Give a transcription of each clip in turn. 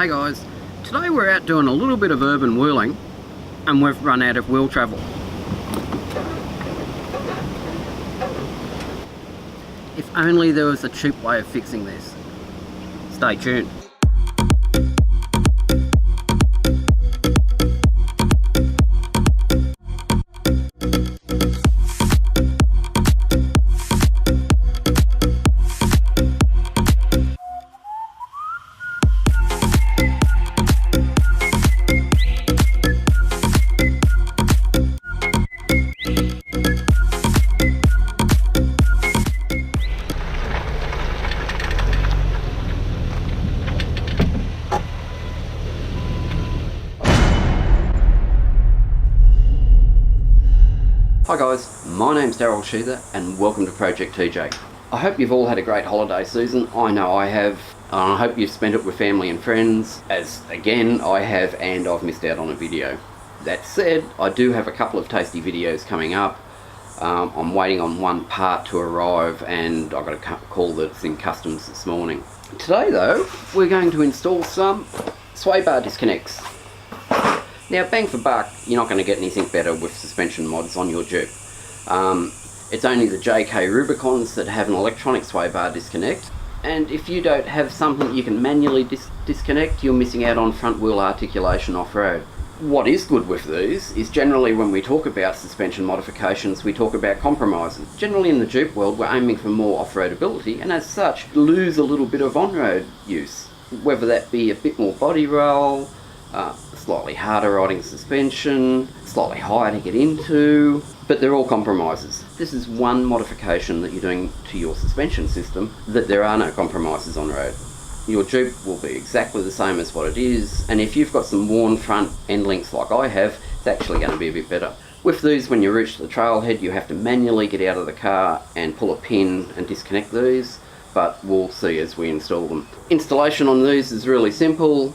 Hey guys, today we're out doing a little bit of urban wheeling and we've run out of wheel travel. If only there was a cheap way of fixing this. Stay tuned. Hi guys, my name's Daryl Sheether and welcome to Project TJ. I hope you've all had a great holiday season. I know I have. I hope you've spent it with family and friends, as again I have, and I've missed out on a video. That said, I do have a couple of tasty videos coming up. I'm waiting on one part to arrive and I got a call that it's in customs this morning. Today though, we're going to install some sway bar disconnects. Now, bang for buck, you're not going to get anything better with suspension mods on your Jeep. It's only the JK Rubicons that have an electronic sway bar disconnect, and if you don't have something you can manually disconnect, you're missing out on front wheel articulation off-road. What is good with these is generally when we talk about suspension modifications, we talk about compromises. Generally in the Jeep world, we're aiming for more off-road ability, and as such, lose a little bit of on-road use. Whether that be a bit more body roll, slightly harder riding suspension, slightly higher to get into, but they're all compromises. This is one modification that you're doing to your suspension system, that there are no compromises on road. Your Jeep will be exactly the same as what it is, and if you've got some worn front end links like I have, it's actually going to be a bit better. With these, when you reach the trailhead, you have to manually get out of the car and pull a pin and disconnect these, but we'll see as we install them. Installation on these is really simple.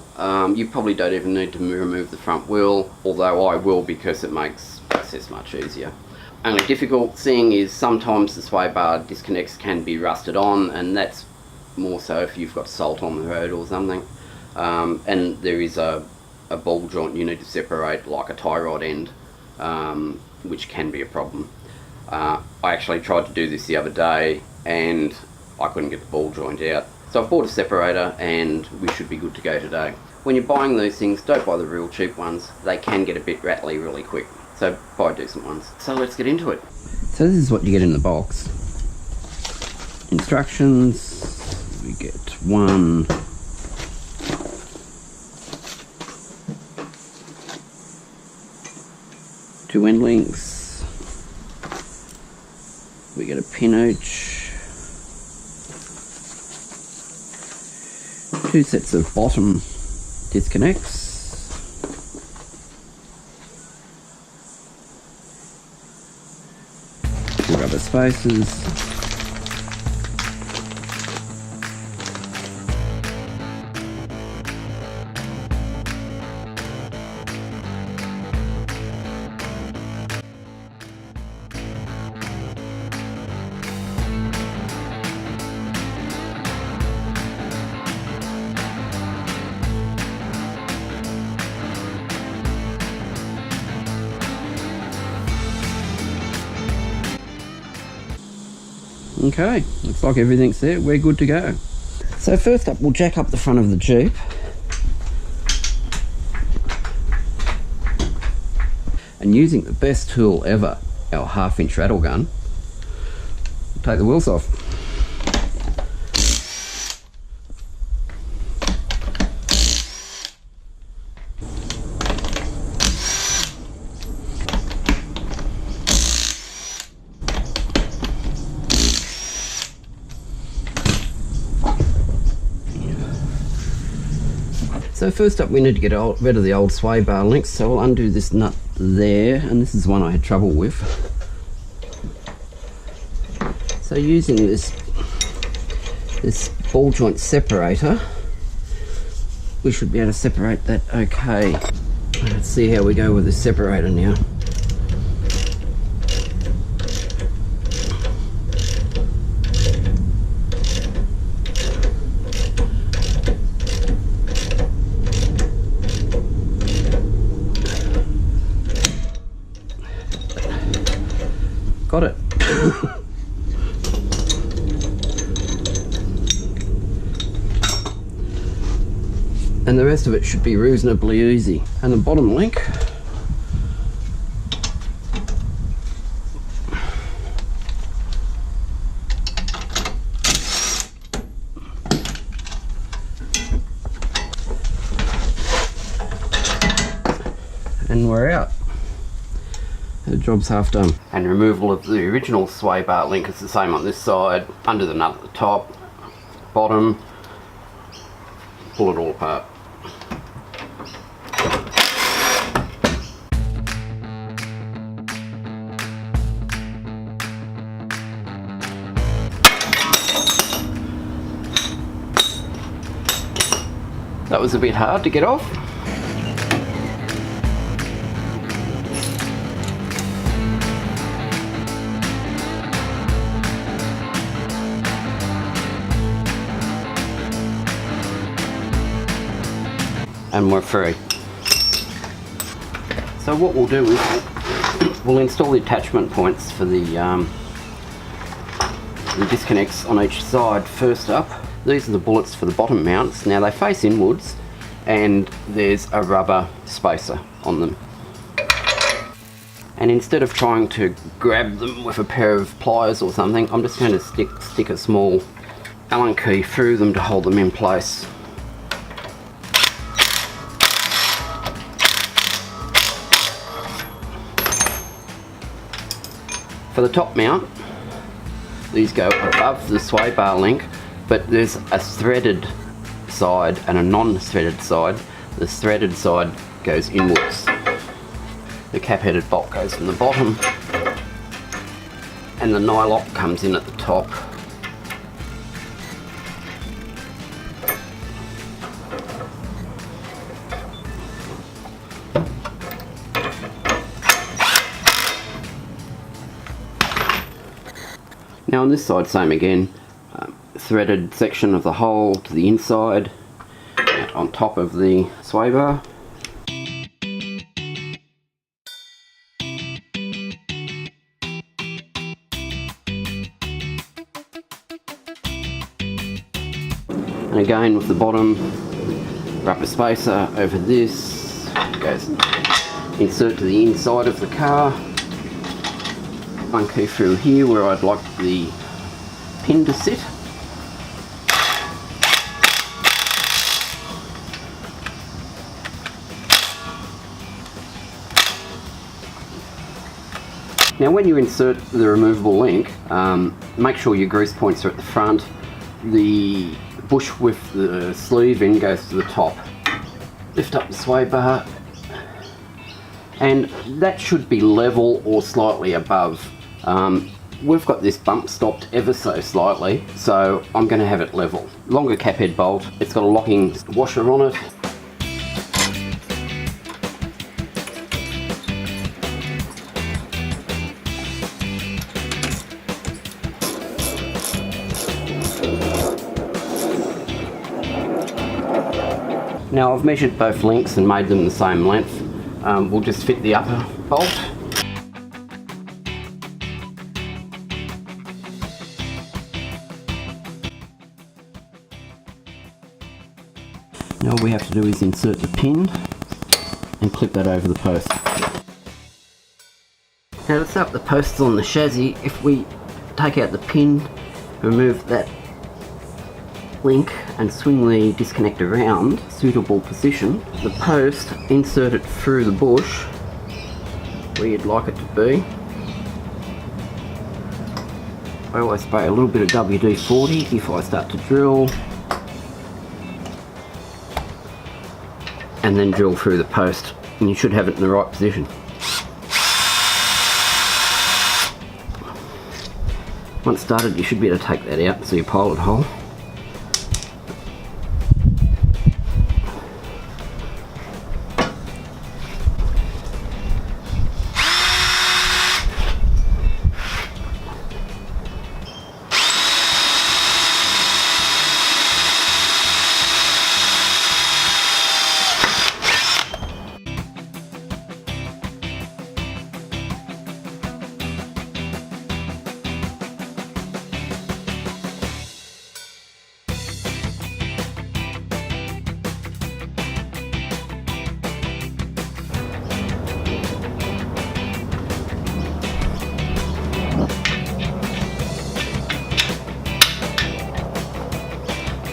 You probably don't even need to remove the front wheel, although I will because it makes access much easier. Only difficult thing is sometimes the sway bar disconnects can be rusted on, and that's more so if you've got salt on the road or something. And there is a ball joint you need to separate, like a tie rod end, which can be a problem. I actually tried to do this the other day and I couldn't get the ball joint out. So I've bought a separator and we should be good to go today. When you're buying these things, don't buy the real cheap ones. They can get a bit rattly really quick. So buy decent ones. So let's get into it. So this is what you get in the box. Instructions. We get one two end links. We get a pin each. Two sets of bottom disconnects, two rubber spacers, Okay, looks like everything's there. We're good to go. So first up, we'll jack up the front of the Jeep. And using the best tool ever, our 1/2-inch rattle gun, we'll take the wheels off. So first up, we need to get rid of the old sway bar links, so I'll undo this nut there, and this is one I had trouble with. So using this ball joint separator, we should be able to separate that okay. Let's see how we go with the separator now. and the rest of it should be reasonably easy. And the bottom link, and we're out. The job's half done. And removal of the original sway bar link is the same on this side, under the nut at the top, bottom, pull it all apart. That was a bit hard to get off. And we're free. So what we'll do is we'll install the attachment points for the disconnects on each side first up. These are the bullets for the bottom mounts. Now they face inwards and there's a rubber spacer on them. And instead of trying to grab them with a pair of pliers or something, I'm just going to stick a small Allen key through them to hold them in place. For the top mount, these go above the sway bar link, but there's a threaded side and a non-threaded side. The threaded side goes inwards. The cap-headed bolt goes from the bottom, and the nylock comes in at the top. Now on this side, same again, threaded section of the hole to the inside, on top of the sway bar. And again with the bottom, rubber spacer over this, goes insert to the inside of the car. One key through here where I'd like the pin to sit. Now when you insert the removable link, make sure your grease points are at the front. The bush with the sleeve in goes to the top. Lift up the sway bar, and that should be level or slightly above. We've got this bump stopped ever so slightly, so I'm going to have it level. Longer cap head bolt, it's got a locking washer on it. Now I've measured both links and made them the same length. We'll just fit the upper bolt. Now all we have to do is insert the pin and clip that over the post. Now to set up the posts on the chassis, if we take out the pin, remove that link and swing the disconnect around suitable position, the post, insert it through the bush where you'd like it to be. I always spray a little bit of WD-40 if I start to drill, and then drill through the post, and you should have it in the right position. Once started, you should be able to take that out and see your pilot hole.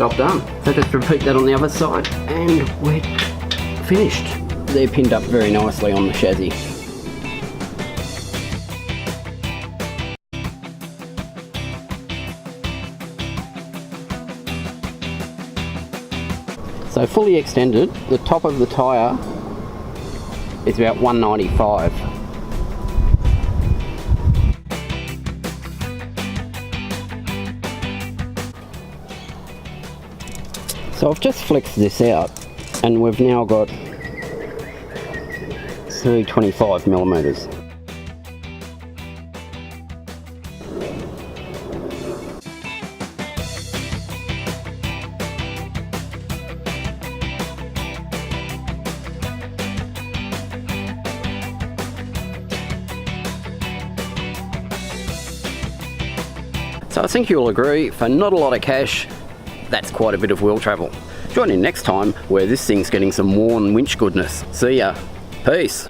job done. So just repeat that on the other side and we're finished. They're pinned up very nicely on the chassis. So fully extended, the top of the tyre is about 195. So I've just flexed this out and we've now got 325 millimeters. So I think you'll agree, for not a lot of cash, that's quite a bit of wheel travel. Join in next time where this thing's getting some worn winch goodness. See ya. Peace.